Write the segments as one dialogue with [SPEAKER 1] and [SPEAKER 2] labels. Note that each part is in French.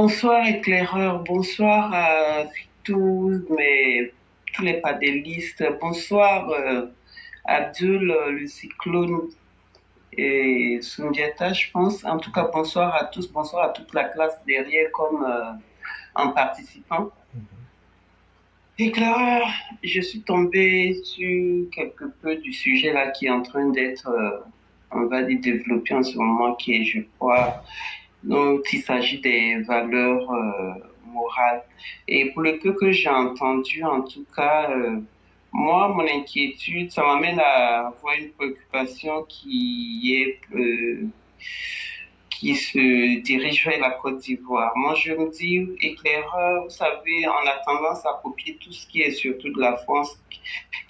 [SPEAKER 1] Bonsoir éclaireur, bonsoir à tous les padélistes, bonsoir Abdul, le cyclone et Sundiata, je pense. En tout cas, bonsoir à tous, bonsoir à toute la classe derrière comme en participant. Éclaireur, je suis tombée sur quelque peu du sujet là qui est en train d'être, on va dire, développé en ce moment, qui est, je crois, dont il s'agit des valeurs morales. Et pour le peu que j'ai entendu, en tout cas, moi, mon inquiétude, ça m'amène à avoir une préoccupation qui se dirige vers la Côte d'Ivoire. Moi, je me dis, éclaireur, vous savez, on a tendance à copier tout ce qui est surtout de la France.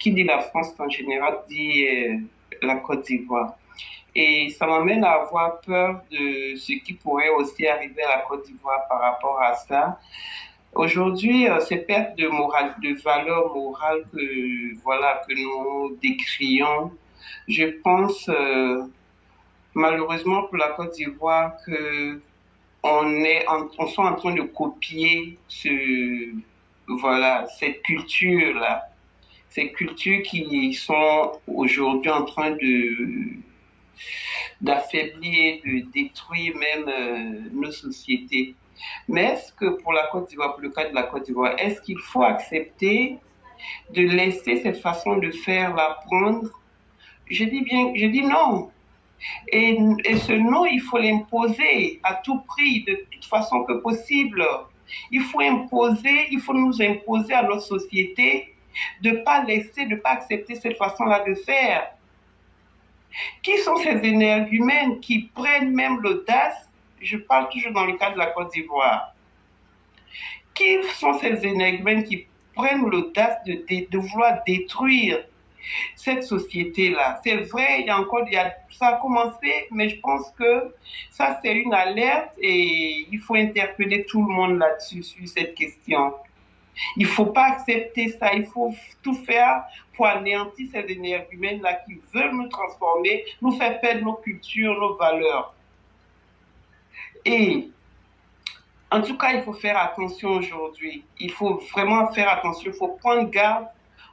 [SPEAKER 1] Qui dit la France en général dit la Côte d'Ivoire. Et ça m'amène à avoir peur de ce qui pourrait aussi arriver à la Côte d'Ivoire par rapport à ça. Aujourd'hui, ces pertes de morale, de valeur morale que nous décrions, je pense malheureusement pour la Côte d'Ivoire que on soit en train de copier cette culture-là, ces cultures qui sont aujourd'hui en train d'affaiblir, de détruire même nos sociétés. Mais est-ce que pour la Côte d'Ivoire, pour le cas de la Côte d'Ivoire, est-ce qu'il faut accepter de laisser cette façon de faire la prendre? Je dis non. Et ce non, il faut l'imposer à tout prix, de toute façon que possible. Il faut nous imposer à notre société de pas accepter cette façon-là de faire. Qui sont ces énergumènes qui prennent même l'audace, je parle toujours dans le cas de la Côte d'Ivoire, qui sont ces énergumènes qui prennent l'audace de vouloir détruire cette société-là? C'est vrai, ça a commencé, mais je pense que ça c'est une alerte et il faut interpeller tout le monde là-dessus, sur cette question. Il ne faut pas accepter ça, il faut tout faire pour anéantir ces énergumènes-là qui veulent nous transformer, nous faire perdre nos cultures, nos valeurs. Et en tout cas, il faut faire attention aujourd'hui. Il faut vraiment faire attention, il faut prendre garde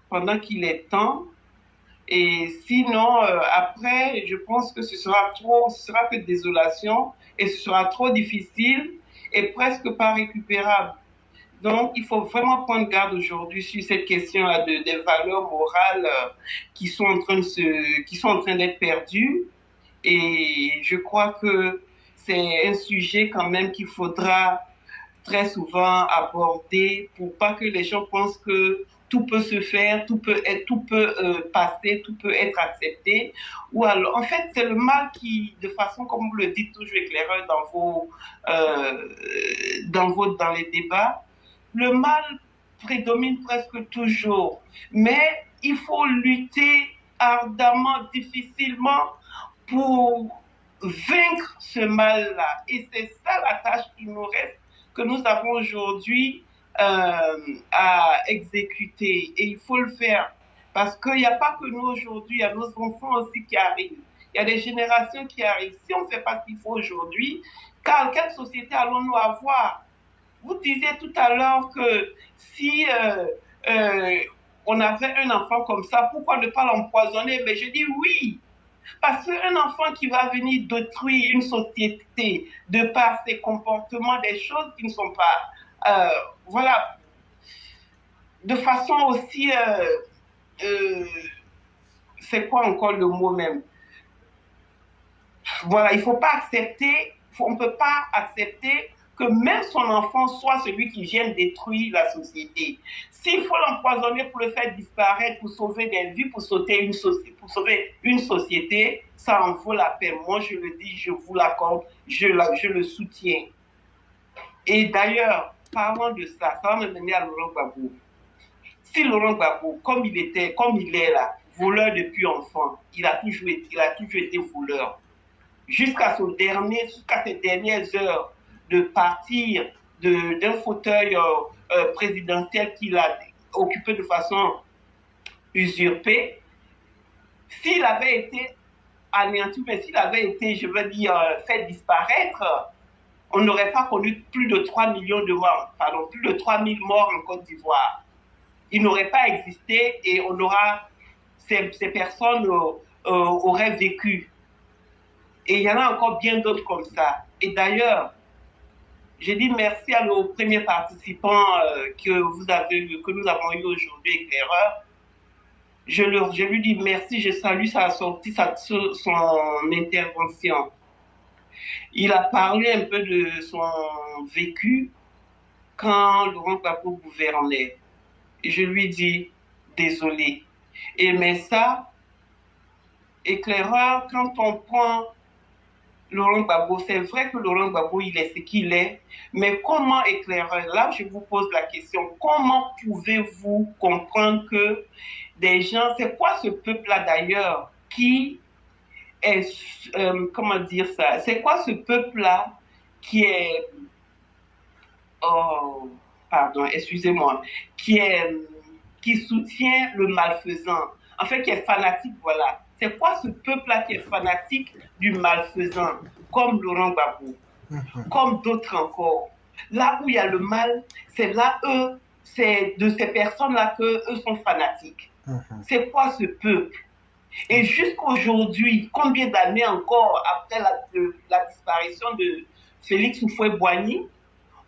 [SPEAKER 1] pendant qu'il est temps. Et sinon, après, je pense que ce sera que désolation et ce sera trop difficile et presque pas récupérable. Donc, il faut vraiment prendre garde aujourd'hui sur cette question-là des valeurs morales qui sont qui sont en train d'être perdues. Et je crois que c'est un sujet quand même qu'il faudra très souvent aborder pour pas que les gens pensent que tout peut se faire, tout peut passer, tout peut être accepté. Ou alors, en fait, c'est le mal qui, de façon comme vous le dites toujours éclaireur dans les débats, le mal prédomine presque toujours. Mais il faut lutter ardemment, difficilement pour vaincre ce mal-là. Et c'est ça la tâche qui nous reste, que nous avons aujourd'hui à exécuter. Et il faut le faire. Parce qu'il n'y a pas que nous aujourd'hui, il y a nos enfants aussi qui arrivent. Il y a des générations qui arrivent. Si on ne fait pas ce qu'il faut aujourd'hui, quelle société allons-nous avoir? Vous disiez tout à l'heure que si on avait un enfant comme ça, pourquoi ne pas l'empoisonner? Mais je dis oui, parce qu'un enfant qui va venir détruire une société de par ses comportements, des choses qui ne sont pas, voilà, de façon aussi, c'est quoi encore le mot même? Voilà, il ne faut pas accepter, on ne peut pas accepter que même son enfant soit celui qui vienne détruire la société. S'il faut l'empoisonner pour le faire disparaître, pour sauver des vies, pour sauver une société, ça en vaut la peine. Moi, je le dis, je vous l'accorde, je le soutiens. Et d'ailleurs, parlant de ça, ça va me mener à Laurent Gbagbo. Si Laurent Gbagbo, comme il est là, voleur depuis enfant, il a toujours été voleur. Jusqu'à ses dernières heures de partir d'un fauteuil présidentiel qu'il a occupé de façon usurpée, s'il avait été anéanti, mais s'il avait été, je veux dire, fait disparaître, on n'aurait pas connu plus de 3 millions de morts, pardon, plus de 3000 morts en Côte d'Ivoire. Il n'aurait pas existé et on aura, ces personnes auraient vécu. Et il y en a encore bien d'autres comme ça. Et d'ailleurs, j'ai dit merci à nos premiers participants que nous avons eu aujourd'hui, éclaireur. Je lui dis merci, je salue son intervention. Il a parlé un peu de son vécu quand Laurent Gbagbo gouvernait. Et je lui dis désolé. Mais ça, éclaireur, quand on prend Laurent Gbagbo, c'est vrai que Laurent Gbagbo, il est ce qu'il est, mais comment éclaireur, là je vous pose la question, comment pouvez-vous comprendre que des gens, c'est quoi ce peuple-là d'ailleurs qui est, comment dire ça, c'est quoi ce peuple-là qui est, oh, pardon, excusez-moi, qui soutient le malfaisant, en fait qui est fanatique, voilà. C'est quoi ce peuple-là qui est fanatique du malfaisant, comme Laurent Gbagbo, comme d'autres encore. Là où il y a le mal, c'est là, c'est de ces personnes-là qu'eux sont fanatiques. C'est quoi ce peuple? Et jusqu'aujourd'hui, combien d'années encore après la disparition de Félix Houphouët-Boigny,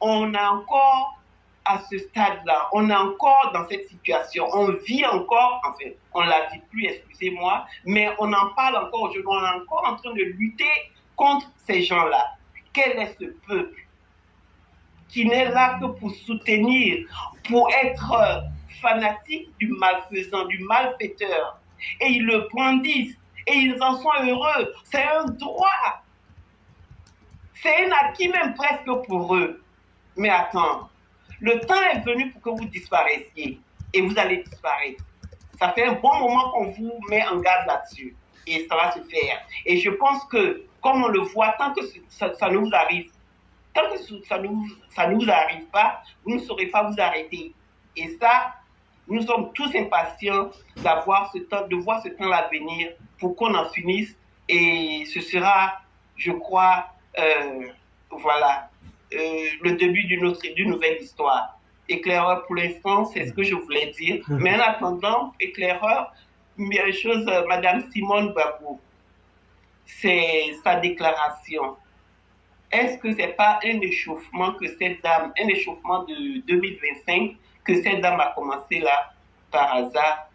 [SPEAKER 1] on a encore à ce stade-là, on est encore dans cette situation, on vit encore, en fait, on ne la vit plus, excusez-moi, mais on en parle encore aujourd'hui, on est encore en train de lutter contre ces gens-là. Quel est ce peuple qui n'est là que pour soutenir, pour être fanatique du malfaisant, du malfaiteur, et ils le brandissent, et ils en sont heureux, c'est un droit, c'est un acquis même presque pour eux. Mais attends, le temps est venu pour que vous disparaissiez et vous allez disparaître. Ça fait un bon moment qu'on vous met en garde là-dessus et ça va se faire. Et je pense que, comme on le voit, tant que ça ne vous arrive, tant que ça ne vous arrive pas, vous ne saurez pas vous arrêter. Et ça, nous sommes tous impatients de voir ce temps-là venir pour qu'on en finisse. Et ce sera, je crois, voilà, le début d'une nouvelle histoire. Éclaireur, pour l'instant, c'est ce que je voulais dire. Mais en attendant, éclaireur, Madame Simone Gbagbo, c'est sa déclaration. Est-ce que c'est pas un échauffement que cette dame, un échauffement de 2025, que cette dame a commencé là par hasard?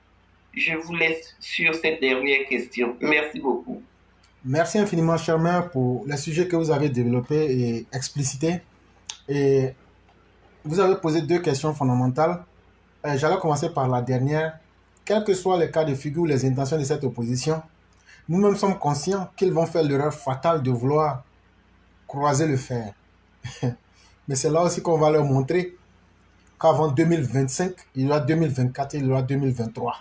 [SPEAKER 1] Je vous laisse sur cette dernière question. Merci beaucoup.
[SPEAKER 2] Merci infiniment, cher maire, pour les sujets que vous avez développés et explicités. Et vous avez posé deux questions fondamentales. J'allais commencer par la dernière. Quels que soient les cas de figure ou les intentions de cette opposition, nous-mêmes sommes conscients qu'ils vont faire l'erreur fatale de vouloir croiser le fer. Mais c'est là aussi qu'on va leur montrer qu'avant 2025, il y aura 2024 et il y aura 2023.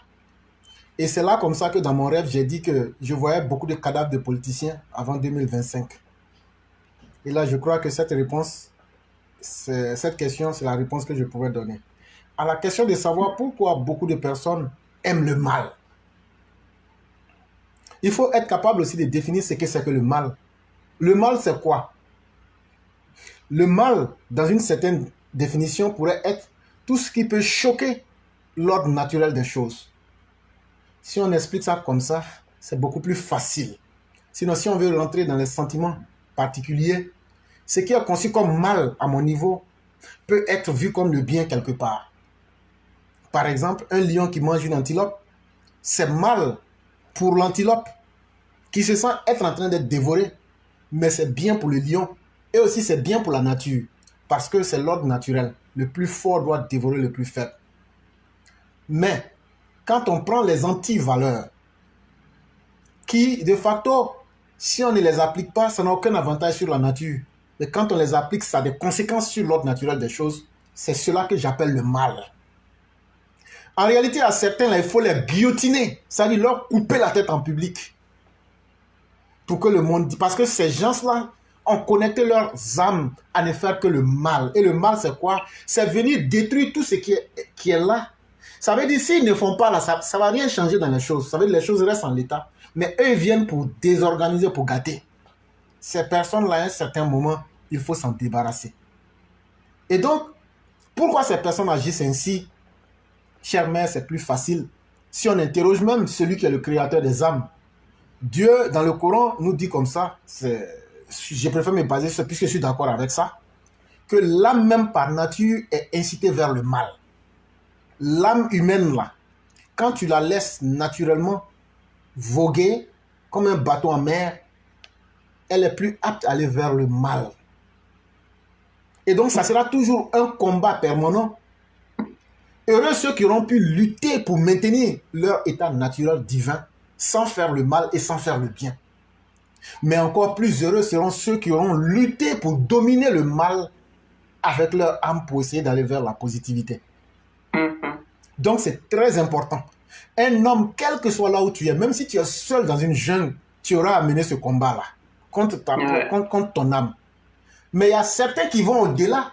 [SPEAKER 2] Et c'est là comme ça que dans mon rêve, j'ai dit que je voyais beaucoup de cadavres de politiciens avant 2025. Et là, je crois que cette question, c'est la réponse que je pouvais donner. À la question de savoir pourquoi beaucoup de personnes aiment le mal. Il faut être capable aussi de définir ce que c'est que le mal. Le mal, c'est quoi? Le mal, dans une certaine définition, pourrait être tout ce qui peut choquer l'ordre naturel des choses. Si on explique ça comme ça, c'est beaucoup plus facile. Sinon, si on veut rentrer dans les sentiments particuliers, ce qui est conçu comme mal à mon niveau peut être vu comme le bien quelque part. Par exemple, un lion qui mange une antilope, c'est mal pour l'antilope qui se sent être en train d'être dévoré, mais c'est bien pour le lion et aussi c'est bien pour la nature parce que c'est l'ordre naturel. Le plus fort doit dévorer le plus faible. Mais quand on prend les antivaleurs qui, de facto, si on ne les applique pas, ça n'a aucun avantage sur la nature. Mais quand on les applique, ça a des conséquences sur l'ordre naturel des choses. C'est cela que j'appelle le mal. En réalité, à certains, là, il faut les guillotiner. C'est-à-dire leur couper la tête en public. Pour que le monde dise. Parce que ces gens-là ont connecté leurs âmes à ne faire que le mal. Et le mal, c'est quoi? C'est venir détruire tout ce qui est là. Ça veut dire, s'ils ne font pas là, ça ne va rien changer dans les choses. Ça veut dire, les choses restent en l'état. Mais eux, ils viennent pour désorganiser, pour gâter. Ces personnes-là, à un certain moment, il faut s'en débarrasser. Et donc, pourquoi ces personnes agissent ainsi? Chère mère, c'est plus facile. Si on interroge même celui qui est le créateur des âmes, Dieu, dans le Coran, nous dit comme ça, je préfère me baser sur ça, puisque je suis d'accord avec ça, que l'âme même par nature est incitée vers le mal. L'âme humaine, là, quand tu la laisses naturellement voguer comme un bateau en mer, elle est plus apte à aller vers le mal. Et donc, ça sera toujours un combat permanent. Heureux ceux qui auront pu lutter pour maintenir leur état naturel divin sans faire le mal et sans faire le bien. Mais encore plus heureux seront ceux qui auront lutté pour dominer le mal avec leur âme pour essayer d'aller vers la positivité. Donc, c'est très important. Un homme, quel que soit là où tu es, même si tu es seul dans une jungle, tu auras à mener ce combat-là contre ton âme. Mais il y a certains qui vont au-delà,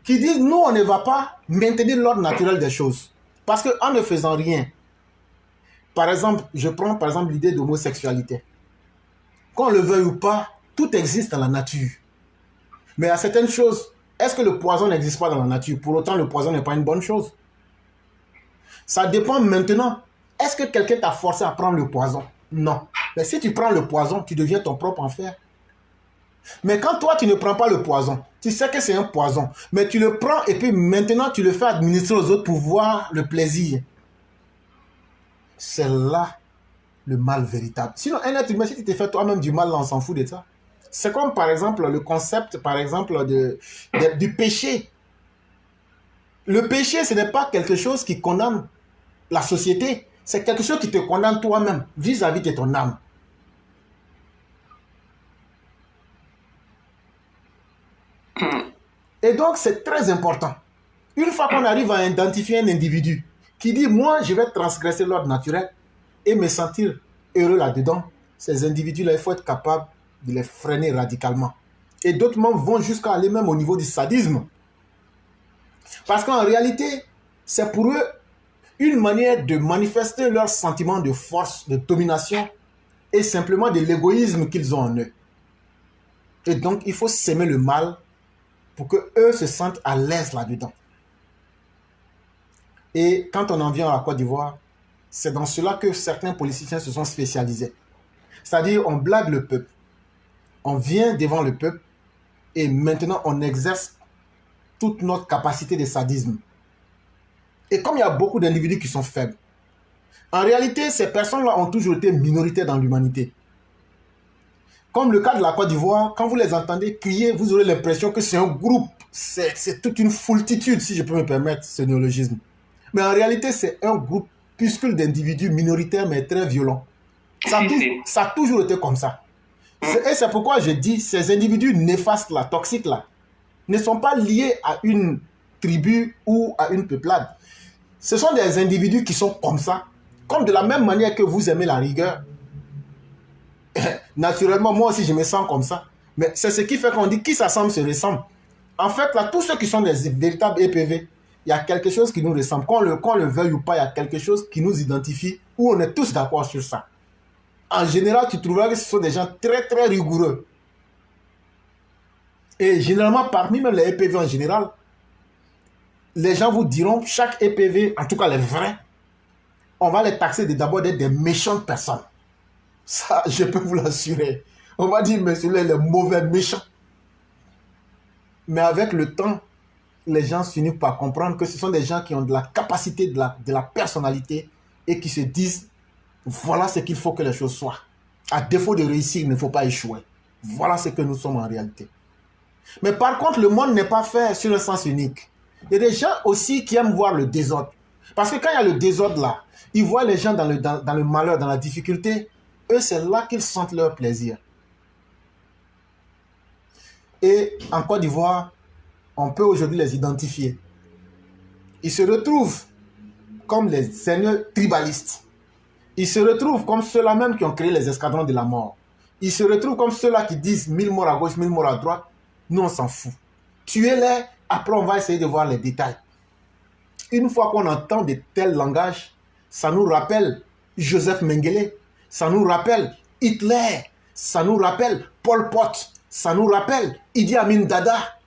[SPEAKER 2] qui disent, nous, on ne va pas maintenir l'ordre naturel des choses. Parce qu'en ne faisant rien, par exemple, je prends par exemple l'idée d'homosexualité. Qu'on le veuille ou pas, tout existe dans la nature. Mais à certaines choses, est-ce que le poison n'existe pas dans la nature? Pour autant, le poison n'est pas une bonne chose. Ça dépend maintenant. Est-ce que quelqu'un t'a forcé à prendre le poison? Non. Mais si tu prends le poison, tu deviens ton propre enfer. Mais quand toi, tu ne prends pas le poison, tu sais que c'est un poison, mais tu le prends et puis maintenant, tu le fais administrer aux autres pour voir le plaisir. C'est là le mal véritable. Sinon, un être humain, si tu te fais toi-même du mal, là, on s'en fout de ça. C'est comme, par exemple, le concept, par exemple, du péché. Le péché, ce n'est pas quelque chose qui condamne la société. C'est quelque chose qui te condamne toi-même, vis-à-vis de ton âme. Et donc, c'est très important. Une fois qu'on arrive à identifier un individu qui dit, moi, je vais transgresser l'ordre naturel et me sentir heureux là-dedans, ces individus-là, il faut être capable de les freiner radicalement. Et d'autres membres vont jusqu'à aller même au niveau du sadisme. Parce qu'en réalité, c'est pour eux une manière de manifester leur sentiment de force, de domination et simplement de l'égoïsme qu'ils ont en eux. Et donc, il faut s'aimer le mal pour qu'eux se sentent à l'aise là-dedans. Et quand on en vient à la Côte d'Ivoire, c'est dans cela que certains politiciens se sont spécialisés. C'est-à-dire, on blague le peuple. On vient devant le peuple et maintenant, on exerce toute notre capacité de sadisme. Et comme il y a beaucoup d'individus qui sont faibles, en réalité, ces personnes-là ont toujours été minoritaires dans l'humanité. Comme le cas de la Côte d'Ivoire, quand vous les entendez crier, vous aurez l'impression que c'est un groupe, c'est toute une foultitude, si je peux me permettre ce néologisme. Mais en réalité, c'est un groupuscule d'individus minoritaires, mais très violents. Ça a toujours été comme ça. Et c'est pourquoi je dis, ces individus néfastes-là, toxiques-là, ne sont pas liés à une tribu ou à une peuplade. Ce sont des individus qui sont comme ça, comme de la même manière que vous aimez la rigueur. Naturellement, moi aussi, je me sens comme ça. Mais c'est ce qui fait qu'on dit qui s'assemble se ressemble. En fait, là, tous ceux qui sont des véritables EPV, il y a quelque chose qui nous ressemble. Qu'on le veuille ou pas, il y a quelque chose qui nous identifie, où on est tous d'accord sur ça. En général, tu trouveras que ce sont des gens très, très rigoureux. Et généralement, parmi même les EPV en général, les gens vous diront, chaque EPV, en tout cas les vrais, on va les taxer d'abord d'être des méchantes personnes. Ça, je peux vous l'assurer. On va dire, mais celui-là, les mauvais méchants. Mais avec le temps, les gens finissent par comprendre que ce sont des gens qui ont de la capacité, de la personnalité et qui se disent, voilà ce qu'il faut que les choses soient. À défaut de réussir, il ne faut pas échouer. Voilà ce que nous sommes en réalité. Mais par contre, le monde n'est pas fait sur un sens unique. Il y a des gens aussi qui aiment voir le désordre. Parce que quand il y a le désordre là, ils voient les gens dans le malheur, dans la difficulté. Eux, c'est là qu'ils sentent leur plaisir. Et en Côte d'Ivoire, on peut aujourd'hui les identifier. Ils se retrouvent comme les seigneurs tribalistes. Ils se retrouvent comme ceux-là même qui ont créé les escadrons de la mort. Ils se retrouvent comme ceux-là qui disent 1000 morts à gauche, 1000 morts à droite. Nous, on s'en fout. Tuez-les, après on va essayer de voir les détails. Une fois qu'on entend de tels langages, ça nous rappelle Joseph Mengele, ça nous rappelle Hitler, ça nous rappelle Pol Pot, ça nous rappelle Idi Amin Dada.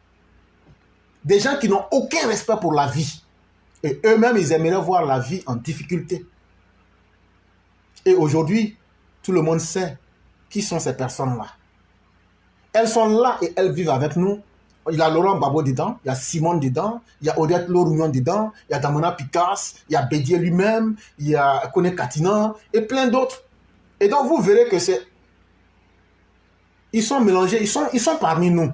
[SPEAKER 2] Des gens qui n'ont aucun respect pour la vie. Et eux-mêmes, ils aimeraient voir la vie en difficulté. Et aujourd'hui, tout le monde sait qui sont ces personnes-là. Elles sont là et elles vivent avec nous. Il y a Laurent Gbagbo dedans, il y a Simone dedans, il y a Odette Lorounion dedans, il y a Damona Picasse, il y a Bédier lui-même, il y a Kone Katina et plein d'autres. Et donc vous verrez que c'est... Ils sont mélangés, ils sont parmi nous.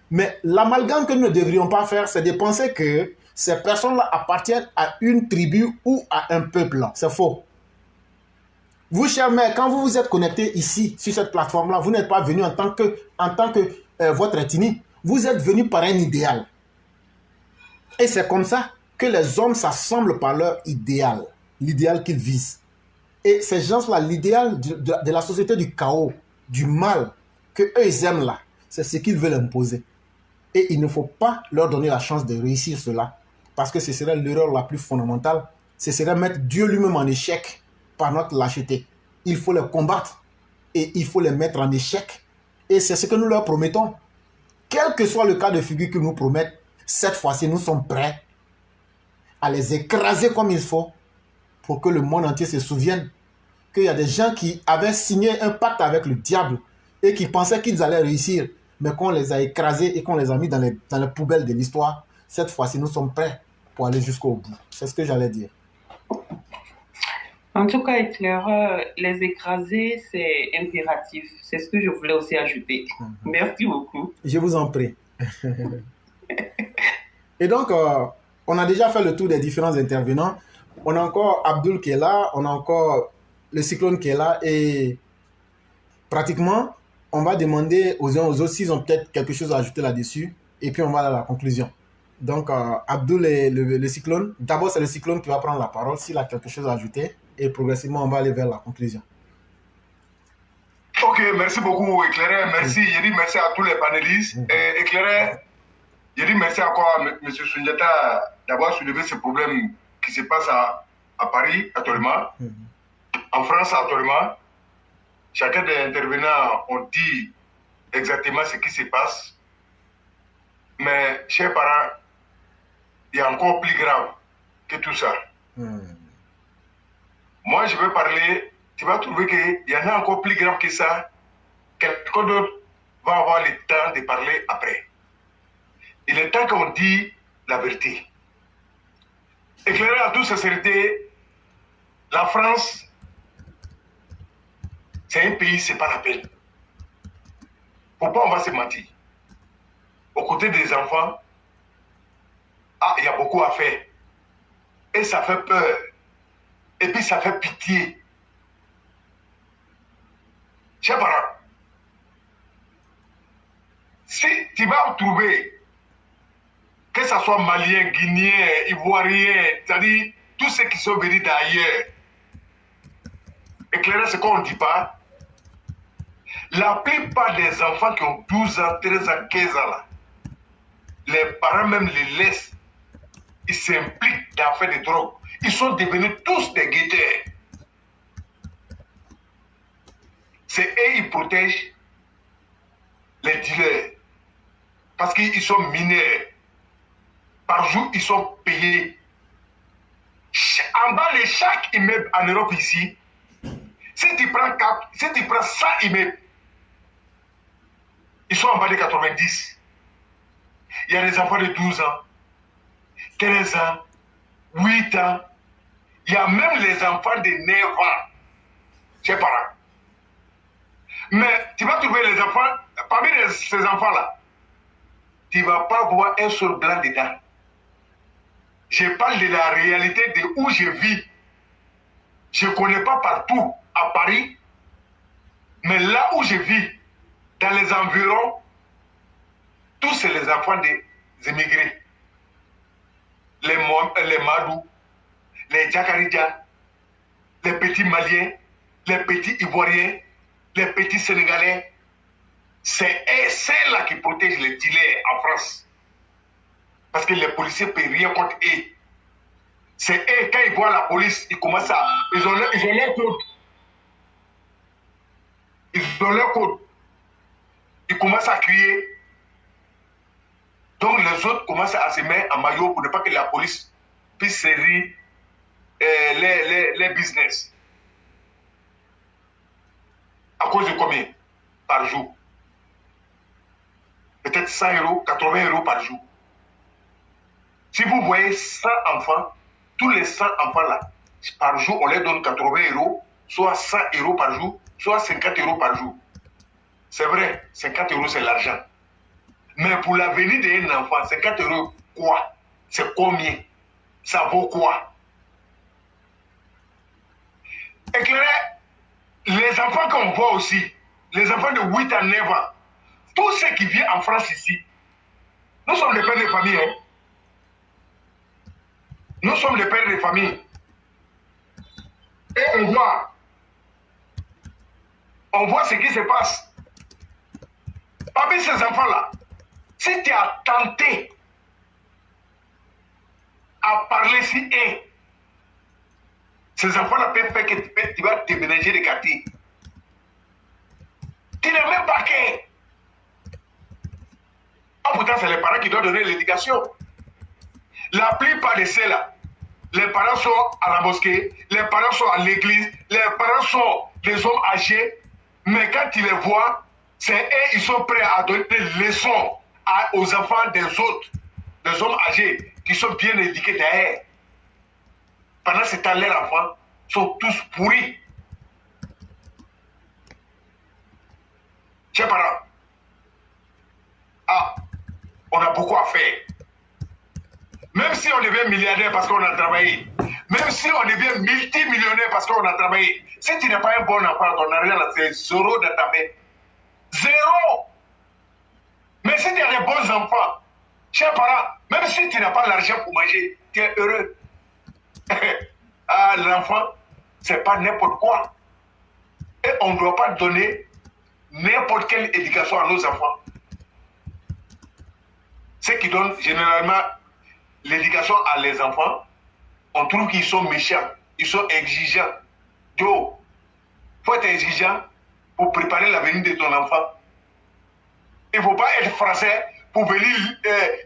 [SPEAKER 2] Mais l'amalgame que nous ne devrions pas faire, c'est de penser que ces personnes-là appartiennent à une tribu ou à un peuple. C'est faux. Vous, chers mères, quand vous vous êtes connectés ici, sur cette plateforme-là, vous n'êtes pas venu en tant que votre ethnie. Vous êtes venu par un idéal. Et c'est comme ça que les hommes s'assemblent par leur idéal, l'idéal qu'ils visent. Et ces gens-là, l'idéal de la société du chaos, du mal, que eux ils aiment là, c'est ce qu'ils veulent imposer. Et il ne faut pas leur donner la chance de réussir cela, parce que ce serait l'erreur la plus fondamentale. Ce serait mettre Dieu lui-même en échec par notre lâcheté. Il faut les combattre et il faut les mettre en échec. Et c'est ce que nous leur promettons. Quel que soit le cas de figure qu'ils nous promettent, cette fois-ci, nous sommes prêts à les écraser comme il faut pour que le monde entier se souvienne qu'il y a des gens qui avaient signé un pacte avec le diable et qui pensaient qu'ils allaient réussir, mais qu'on les a écrasés et qu'on les a mis dans les poubelles de l'histoire. Cette fois-ci, nous sommes prêts pour aller jusqu'au bout. C'est ce que j'allais dire.
[SPEAKER 1] En tout cas, éclaireur, les écraser, c'est impératif. C'est ce que je voulais aussi ajouter. Merci beaucoup.
[SPEAKER 2] Je vous en prie. Et donc, on a déjà fait le tour des différents intervenants. On a encore Abdul qui est là, on a encore le cyclone qui est là. Et pratiquement, on va demander aux uns aux autres s'ils ont peut-être quelque chose à ajouter là-dessus. Et puis, on va à la conclusion. Donc, Abdul et le cyclone. D'abord, c'est le cyclone qui va prendre la parole s'il a quelque chose à ajouter. Et progressivement, on va aller vers la conclusion.
[SPEAKER 3] Ok, merci beaucoup, Éclaireur. Merci. Je dis merci à tous les panélistes. Éclaireur, je dis merci encore à M. Sundiata d'avoir soulevé ce problème qui se passe à Paris actuellement, en France actuellement. Chacun des intervenants ont dit exactement ce qui se passe. Mais, chers parents, il y a encore plus grave que tout ça. Moi, je veux parler, tu vas trouver qu'il y en a encore plus grave que ça. Quelqu'un d'autre va avoir le temps de parler après. Il est temps qu'on dise la vérité. Éclairer à toute sincérité, la France, c'est un pays, c'est pas la peine. Pourquoi on va se mentir? Aux côtés des enfants, il y a beaucoup à faire. Et ça fait peur. Et puis ça fait pitié. Chers parents, si tu vas trouver, que ce soit Malien, Guinéen, Ivoirien, c'est-à-dire tous ceux qui sont venus d'ailleurs, éclairer ce qu'on ne dit pas, la plupart des enfants qui ont 12 ans, 13 ans, 15 ans, là, les parents même les laissent, ils s'impliquent dans faire des drogues. Ils sont devenus tous des guetteurs. C'est eux qui protègent les dealers. Parce qu'ils sont mineurs. Par jour, ils sont payés. En bas de chaque immeuble en Europe ici, si tu prends 100 immeubles, ils sont en bas de 90. Il y a des enfants de 12 ans, 13 ans, 8 ans. Il y a même les enfants de 9 ans. Chers parents. Mais tu vas trouver les enfants, parmi ces enfants-là, tu ne vas pas voir un seul blanc dedans. Je parle de la réalité de où je vis. Je ne connais pas partout à Paris, mais là où je vis, dans les environs, tous c'est les enfants des immigrés. Les Madou, les Djakarija, les petits Maliens, les petits Ivoiriens, les petits Sénégalais. C'est celles-là qui protègent les dealers en France. Parce que les policiers ne paient rien contre eux. C'est eux, quand ils voient la police, ils commencent à... Ils ont leur code. Ils ont leur code. Ils tu commences à crier. Donc les autres commencent à se mettre en maillot pour ne pas que la police puisse servir les business. À cause de combien par jour? Peut-être 100 euros, 80 euros par jour. Si vous voyez 100 enfants, tous les 100 enfants là, par jour, on leur donne 80 euros, soit 100 euros par jour, soit 50 euros par jour. C'est vrai, 50 euros c'est l'argent. Mais pour l'avenir d'un enfant, 50 euros, quoi? C'est combien? Ça vaut quoi? Éclairez, les enfants qu'on voit aussi, les enfants de 8 à 9 ans, tous ceux qui viennent en France ici, nous sommes les pères de famille. Hein? Nous sommes les pères de famille. Et on voit ce qui se passe. Parmi ces enfants-là, si tu as tenté à parler si ces enfants-là peuvent faire que tu vas déménager de quartier. Tu n'as même pas qu'un. Ah, pourtant, c'est les parents qui doivent donner l'éducation. La plupart de ceux-là, les parents sont à la mosquée, les parents sont à l'église, les parents sont des hommes âgés, mais quand tu les vois, c'est eux, ils sont prêts à donner des leçons aux enfants des autres, des hommes âgés qui sont bien éduqués derrière. Pendant ce temps, les enfants sont tous pourris. Chers parents, on a beaucoup à faire. Même si on devient milliardaire parce qu'on a travaillé, même si on devient multimillionnaire parce qu'on a travaillé, si tu n'es pas un bon enfant, ton argent, c'est zéro dans ta main. Zéro. Mais si tu as des bons enfants, chers parents, même si tu n'as pas l'argent pour manger, tu es heureux. L'enfant, c'est pas n'importe quoi. Et on ne doit pas donner n'importe quelle éducation à nos enfants. Ceux qui donnent généralement l'éducation à les enfants, on trouve qu'ils sont méchants, ils sont exigeants. Donc, il faut être exigeant pour préparer l'avenir de ton enfant. Il ne faut pas être français pour venir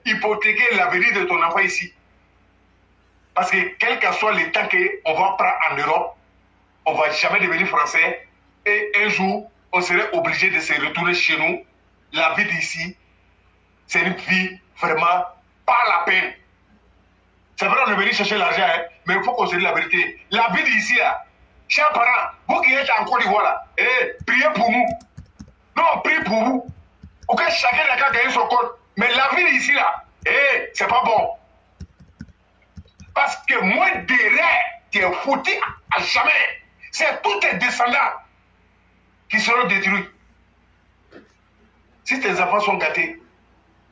[SPEAKER 3] hypothéquer l'avenir de ton enfant ici. Parce que quel que soit le temps qu'on va prendre en Europe, on ne va jamais devenir français. Et un jour, on serait obligé de se retourner chez nous. La vie d'ici, c'est une vie vraiment pas la peine. C'est vrai, on est venu chercher l'argent, hein, mais il faut qu'on se dise la vérité. La vie d'ici, là, chers parents, vous qui êtes en Côte d'Ivoire, là, priez pour nous. Non, priez pour vous. Pour que chacun n'a gagné son compte. Mais la vie d'ici, là, c'est pas bon. Parce que moi, derrière, tu es foutu à jamais. C'est tous tes descendants qui seront détruits. Si tes enfants sont gâtés,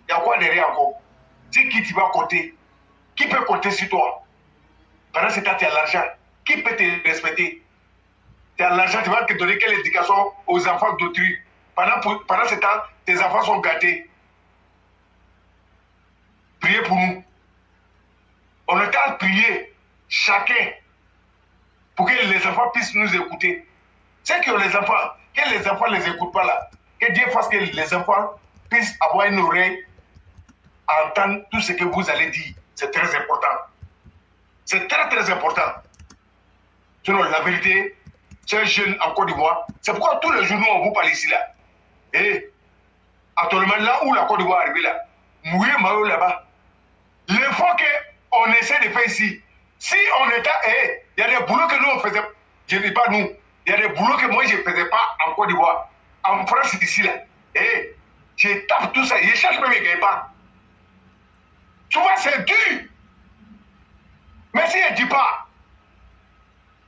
[SPEAKER 3] il y a quoi derrière encore? C'est qui tu vas compter? Qui peut compter sur toi? Pendant ce temps, tu as l'argent. Qui peut te respecter? Tu as l'argent, tu vas te donner quelle éducation aux enfants d'autrui? Pendant ce temps, tes enfants sont gâtés. Priez pour nous. On est en prier chacun pour que les enfants puissent nous écouter. C'est que les enfants, que les enfants ne les écoutent pas là. Que Dieu fasse que les enfants puissent avoir une oreille à entendre tout ce que vous allez dire. C'est très important. C'est très très important. Sinon, la vérité, c'est un jeune en Côte d'Ivoire. C'est pourquoi tous les journaux on vous parle ici là. Et actuellement, là où la Côte d'Ivoire est arrivée là, mouillé Mario là-bas. L'effort qu'on essaie de faire ici, si on était, il y a des boulots que nous on faisait, je ne dis pas nous, il y a des boulots que moi je ne faisais pas en Côte d'Ivoire. En France ici là. Je tape tout ça, je cherche même, je ne gagne pas. Souvent c'est dur. Mais si je ne dis pas,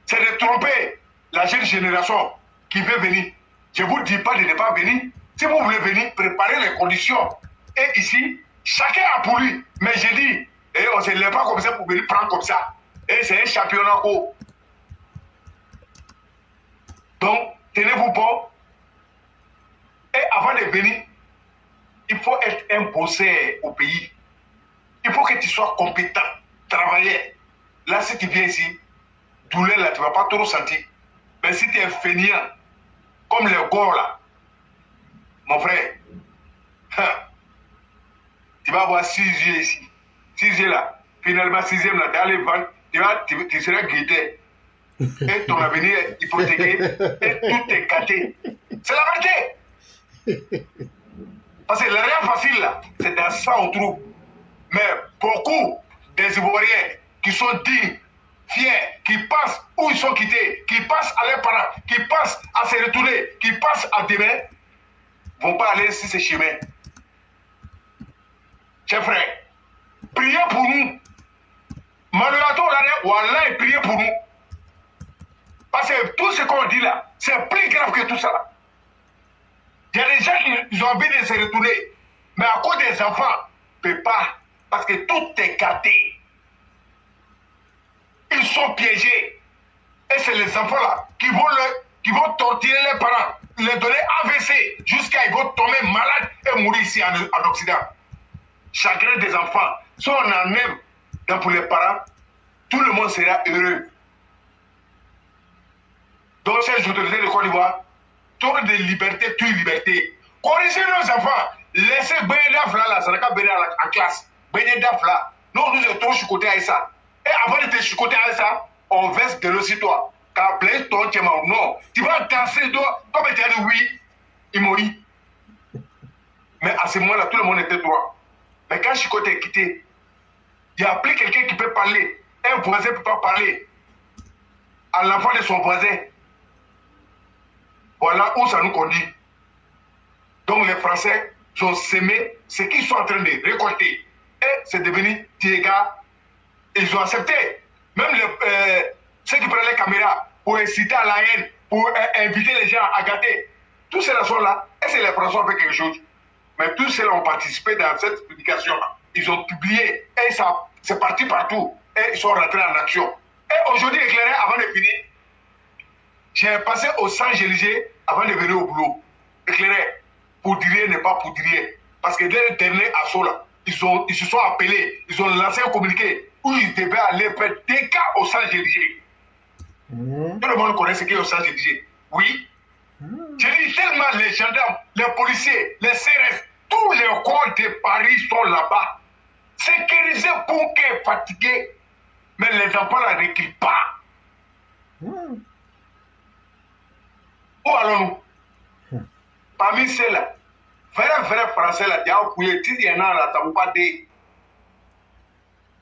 [SPEAKER 3] c'est de tromper la jeune génération qui veut venir. Je ne vous dis pas de ne pas venir. Si vous voulez venir, préparez les conditions. Et ici, chacun a pour lui. Mais je dis, on ne se lève pas comme ça pour venir prendre comme ça. Et c'est un championnat haut. Donc, tenez-vous bon. Et avant de venir, il faut être un bosseur au pays. Il faut que tu sois compétent, travailler. Là, si tu viens ici, douleur là, tu ne vas pas trop sentir. Mais si tu es feignant, comme les gars là, mon frère, Tu vas avoir 6 yeux ici. 6 yeux là. Finalement, 6e là, tu vas aller vendre. Tu seras guetté. Et ton avenir est hypothéqué. Et tout est gâté. C'est la vérité. Parce que le rien facile là, c'est dans ça on trouve. Mais beaucoup des Ivoiriens qui sont dignes, fiers, qui pensent où ils sont quittés, qui pensent à leurs parents, qui pensent à se retourner, qui pensent à demain, vont pas aller sur ces chemins. Chers frères, priez pour nous. Malheureusement, Wallah, priez pour nous. Parce que tout ce qu'on dit là, c'est plus grave que tout ça là. Il y a des gens qui ont envie de se retourner, mais à cause des enfants, ils ne peuvent pas. Parce que tout est gâté. Ils sont piégés. Et c'est les enfants là qui vont torturer les parents, les donner AVC, jusqu'à ils vont tomber malades et mourir ici en Occident. Chagrin des enfants. Si on en aime pour les parents, tout le monde sera heureux. Donc, ces autorités de Côte d'Ivoire, tour de liberté, tue liberté. Corrigez nos enfants. Laissez Benyedaf là, ça n'a qu'à venir en classe. Benyedaf là. Nous, nous sommes trop chicotés à ça. Et avant de te chicoter à ça, on verse de l'eau sur toi. Quand plaît ton tien, non. Tu vas danser toi. Comme tu as dit oui, il mourit. Mais à ce moment-là, tout le monde était droit. Mais quand Chicoté est quitté, il n'y a plus quelqu'un qui peut parler. Un voisin ne peut pas parler à l'enfant de son voisin. Voilà où ça nous conduit. Donc les Français sont semés ce qu'ils sont en train de récolter. Et c'est devenu Tiega. Ils ont accepté. Même ceux qui prennent les caméras pour inciter à la haine, pour inviter les gens à gâter. Tous ceux-là sont là. Et c'est les Français qui ont fait quelque chose. Mais tous ceux-là ont participé dans cette publication-là. Ils ont publié. Et ça, c'est parti partout. Et ils sont rentrés en action. Et aujourd'hui, éclairé, avant de finir, j'ai passé au Saint-Géligé avant de venir au boulot. Éclairé, poudrier n'est pas poudrier. Parce que dès le dernier assaut là, ils se sont appelés, ils ont lancé un communiqué où ils devaient aller faire des cas au Saint-Géligé. Tout le monde connaît ce qu'est au Saint-Géligé. Oui. J'ai dit tellement les gendarmes, les policiers, les CRS, tous les corps de Paris sont là-bas. Sécurisés, bunker, fatigués. Mais les enfants ne reculent pas. Où allons-nous? Parmi ceux-là, vrai français là, il y a un couillé, il y en a là, ça ne veut pas dire.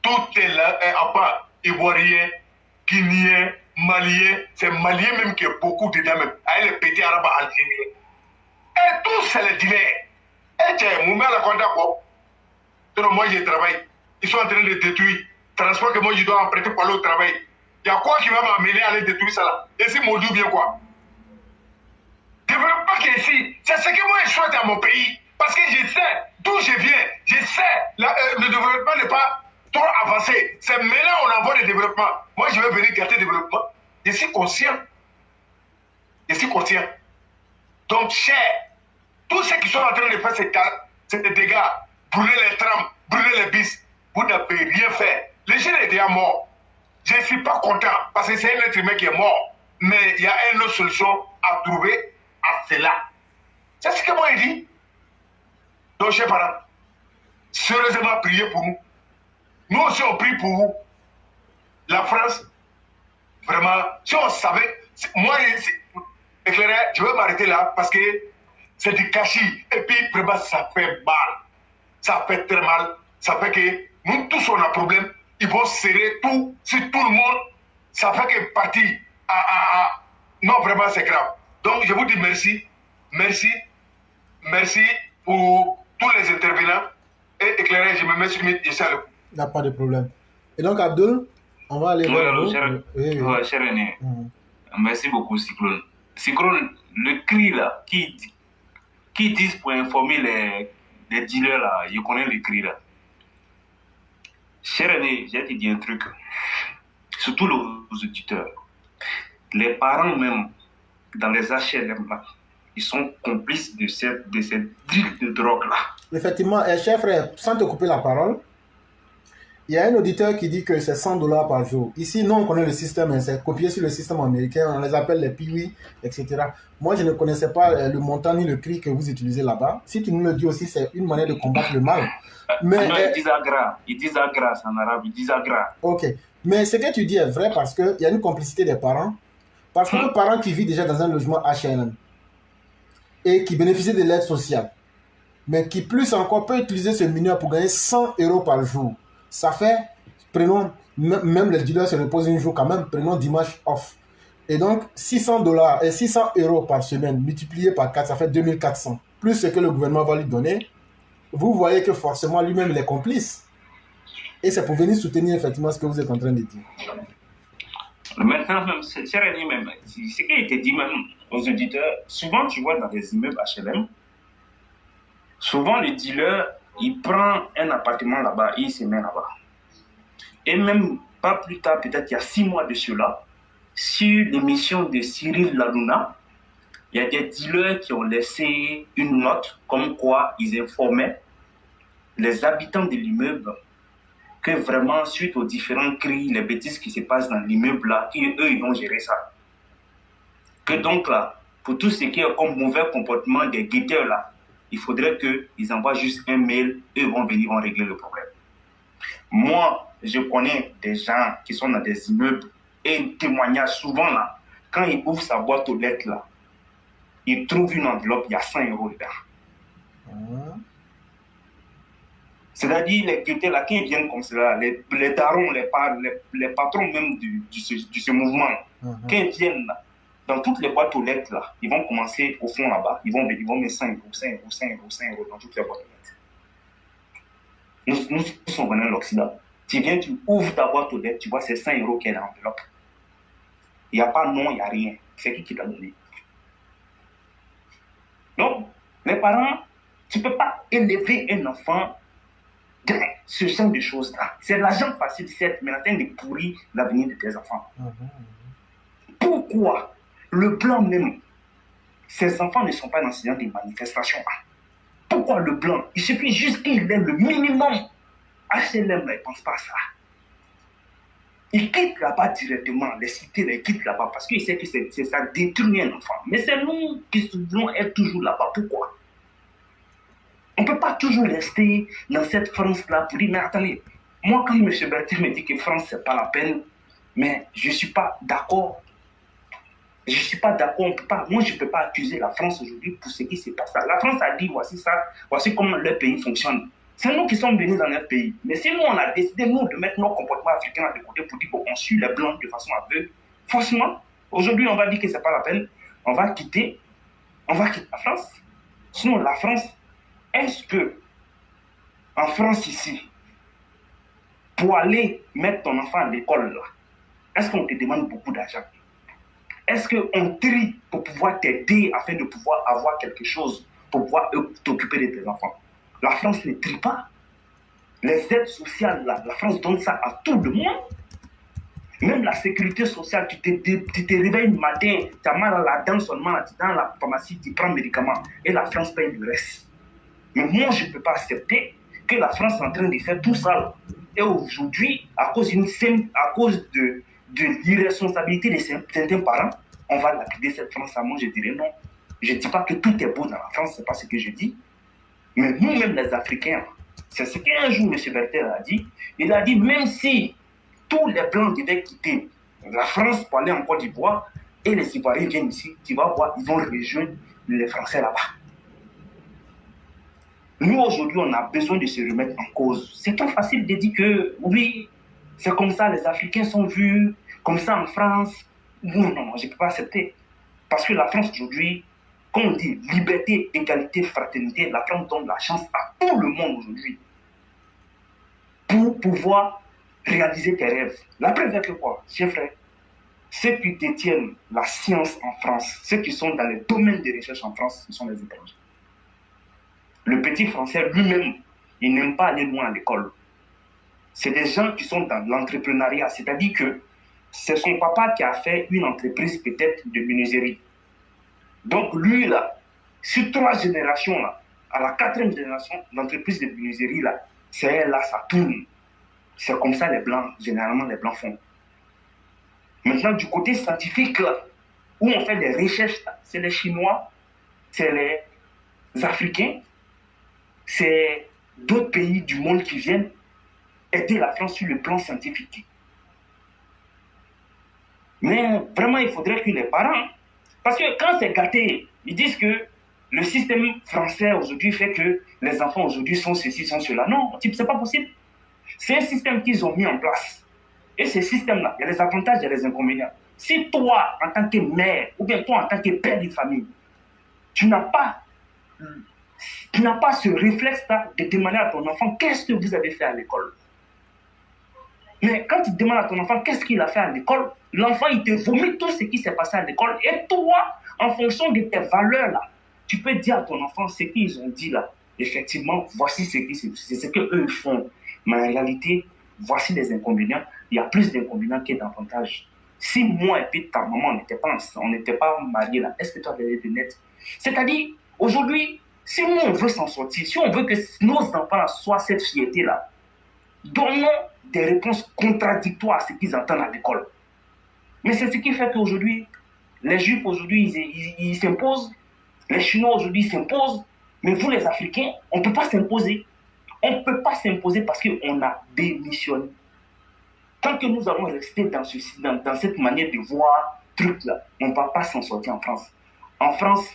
[SPEAKER 3] Tout est là, à part Ivoirien, Guinéen, Malien, c'est Malien même qui est beaucoup dedans même, avec les petits arabes algériens. Et tous c'est les dealers. Et tiens, mon mère a contact quoi? Donc moi je travaille. Ils sont en train de détruire. Transport que moi je dois emprunter pour aller au travail. Il y a quoi qui va m'amener à aller détruire ça là? Et si mon Dieu vient quoi? Développement qui est ici, c'est ce que moi je souhaite à mon pays. Parce que je sais d'où je viens. Je sais, le développement n'est pas trop avancé. C'est maintenant on envoie le développement. Moi je vais venir gâter le développement. Je suis conscient. Je suis conscient. Donc, cher, tous ceux qui sont en train de faire ces dégâts, brûler les trams, brûler les bis, vous n'avez rien fait. Les gens étaient morts. Je ne suis pas content parce que c'est un être humain qui est mort. Mais il y a une autre solution à trouver à cela. C'est ce que moi je dis. Donc, chers parents, sérieusement priez pour nous. Nous aussi on prie pour vous. La France, vraiment, si on savait, moi, éclairé, je vais m'arrêter là parce que c'est du gâchis. Et puis, vraiment, ça fait mal. Ça fait très mal. Ça fait que nous tous, on a un problème. Ils vont serrer tout sur tout le monde. Ça fait que partie Non, vraiment, c'est grave. Donc, je vous dis merci. Merci. Merci pour tous les intervenants. Et éclairé, je me mets sur le ça.
[SPEAKER 2] Il n'y a pas de problème. Et donc, Abdul, on va aller voir.
[SPEAKER 4] Oui, cher René. Merci beaucoup, Cyclone. Cyclone, le cri là, qui disent pour informer les dealers là, je connais le cri là. Cher René, j'ai te dit un truc, surtout aux auditeurs. Les parents même, dans les HLM là, ils sont complices de cette deal de drogue là.
[SPEAKER 2] Effectivement, cher frère, sans te couper la parole, Il y a un auditeur qui dit que c'est 100 dollars par jour. Ici, nous, on connaît le système, hein, c'est copié sur le système américain, on les appelle les piwi, etc. Moi, je ne connaissais pas le montant ni le prix que vous utilisez là-bas. Si tu nous le dis aussi, c'est une manière de combattre le mal. Mais,
[SPEAKER 4] non, ils disent agra en arabe, ils disent agra.
[SPEAKER 2] Ok, mais ce que tu dis est vrai parce qu'il y a une complicité des parents. Parce que le parent qui vit déjà dans un logement HLM et qui bénéficie de l'aide sociale, mais qui plus encore peut utiliser ce mineur pour gagner 100 € par jour. Ça fait, prenons, même les dealers se reposent un jour quand même, prenons dimanche off. Et donc, 600 dollars et 600 € par semaine, multiplié par 4, ça fait 2400. Plus ce que le gouvernement va lui donner, vous voyez que forcément lui-même il est complice. Et c'est pour venir soutenir effectivement ce que vous êtes en train de dire.
[SPEAKER 4] Maintenant, même, c'est ce qui a été dit même aux auditeurs, souvent tu vois dans des immeubles HLM, souvent le dealer, il prend un appartement là-bas et il se met là-bas. Et même pas plus tard, peut-être il y a 6 mois de cela, sur l'émission de Cyril Hanouna, il y a des dealers qui ont laissé une note comme quoi ils informaient les habitants de l'immeuble que vraiment, suite aux différents cris, les bêtises qui se passent dans l'immeuble là, qu'eux, ils vont gérer ça. Que donc là, pour tout ce qui est comme mauvais comportement des guetteurs là, il faudrait qu'ils envoient juste un mail, eux vont venir, vont régler le problème. Moi, je connais des gens qui sont dans des immeubles et ils témoignent souvent là, quand ils ouvrent sa boîte aux lettres là, ils trouvent une enveloppe, il y a 100 € dedans. C'est-à-dire, les guettés là, quand ils viennent comme cela, les darons, les patrons même de ce mouvement, quand ils viennent là, dans toutes les boîtes aux lettres là, ils vont commencer au fond là-bas, ils vont mettre 5 €, 5 €, 5 € 5 € dans toutes les boîtes aux lettres. Nous sommes venus à l'Occident. Tu viens, tu ouvres ta boîte aux lettres, tu vois, c'est 100 € qui est dans l'enveloppe. Il n'y a pas nom, il n'y a rien. C'est qui t'a donné? Donc, les parents, tu ne peux pas élever un enfant dans ce genre de choses-là. C'est l'argent facile, certes, mais en train de pourrir l'avenir de tes enfants. Pourquoi le blanc même, ces enfants ne sont pas dans ce genre de manifestations? Pourquoi le blanc? Il suffit juste qu'il ait le minimum. HLM, là, il ne pense pas à ça. Il quitte là-bas directement, les cités, il quitte là-bas parce qu'il sait que ça détruit un enfant. Mais c'est nous qui devons être toujours là-bas. Pourquoi? On ne peut pas toujours rester dans cette France-là pour dire, mais attendez, moi quand M. Berthier me dit que France, ce n'est pas la peine, mais je ne suis pas d'accord. Je ne suis pas d'accord, moi je ne peux pas accuser la France aujourd'hui pour ce qui se passe là. La France a dit, voici ça, voici comment leur pays fonctionne. C'est nous qui sommes venus dans notre pays. Mais si nous, on a décidé, nous, de mettre nos comportements africains de côté pour dire qu'on suit les blancs de façon aveugle, forcément, aujourd'hui, on va dire que ce n'est pas la peine. On va quitter la France. Sinon, la France, est-ce que, en France ici, pour aller mettre ton enfant à l'école, là, est-ce qu'on te demande beaucoup d'argent? Est-ce qu'on trie pour pouvoir t'aider afin de pouvoir avoir quelque chose, pour pouvoir t'occuper de tes enfants? La France ne trie pas. Les aides sociales, là, la France donne ça à tout le monde. Même la sécurité sociale, tu te réveilles le matin, tu as mal à la dent seulement, tu es dans la pharmacie, tu prends médicaments et la France paye le reste. Mais moi, je ne peux pas accepter que la France est en train de faire tout ça. Et aujourd'hui, à cause de l'irresponsabilité de certains parents, on va lapider cette France-là. Moi, je dirais non. Je ne dis pas que tout est beau dans la France, ce n'est pas ce que je dis. Mais nous-mêmes, les Africains, c'est ce qu'un jour M. Berthier a dit. Il a dit, même si tous les Blancs devaient quitter la France pour aller en Côte d'Ivoire, et les Ivoiriens viennent ici, tu vas voir, ils vont rejoindre les Français là-bas. Nous, aujourd'hui, on a besoin de se remettre en cause. C'est trop facile de dire que, oui, c'est comme ça, les Africains sont vus, comme ça en France. Non, je ne peux pas accepter. Parce que la France, aujourd'hui, quand on dit liberté, égalité, fraternité, la France donne la chance à tout le monde aujourd'hui pour pouvoir réaliser tes rêves. La preuve est que quoi, chers frères? Ceux qui détiennent la science en France, ceux qui sont dans les domaines de recherche en France, ce sont les étrangers. Le petit Français lui-même, il n'aime pas aller loin à l'école. C'est des gens qui sont dans l'entrepreneuriat, c'est-à-dire que c'est son papa qui a fait une entreprise peut-être de menuiserie. Donc lui, là, sur 3 générations, là, à la 4e génération d'entreprise de menuiserie, là, c'est là, ça tourne. C'est comme ça les Blancs, généralement les Blancs font. Maintenant, du côté scientifique, là, où on fait des recherches, c'est les Chinois, c'est les Africains, c'est d'autres pays du monde qui viennent aider la France sur le plan scientifique. Mais vraiment, il faudrait que les parents... Parce que quand c'est gâté, ils disent que le système français aujourd'hui fait que les enfants aujourd'hui sont ceci, sont cela. Non, c'est pas possible. C'est un système qu'ils ont mis en place. Et ce système-là, il y a les avantages et les inconvénients. Si toi, en tant que mère, ou bien toi, en tant que père de famille, tu n'as pas ce réflexe-là de demander à ton enfant qu'est-ce que vous avez fait à l'école. Mais quand tu demandes à ton enfant qu'est-ce qu'il a fait à l'école, l'enfant, il te vomit tout ce qui s'est passé à l'école. Et toi, en fonction de tes valeurs-là, tu peux dire à ton enfant ce qu'ils ont dit là. Effectivement, voici ce qu'eux font. Mais en réalité, voici les inconvénients. Il y a plus d'inconvénients que d'avantages. Si moi et puis ta maman, on n'était pas mariés là, est-ce que toi, tu avais des net? C'est-à-dire, aujourd'hui, si nous, on veut s'en sortir, si on veut que nos enfants soient cette fierté-là, donnons des réponses contradictoires à ce qu'ils entendent à l'école. Mais c'est ce qui fait qu'aujourd'hui, les Juifs aujourd'hui, ils s'imposent, les Chinois aujourd'hui s'imposent, mais vous les Africains, on ne peut pas s'imposer. On ne peut pas s'imposer parce qu'on a démissionné. Tant que nous allons rester dans cette manière de voir truc-là, on ne va pas s'en sortir en France. En France,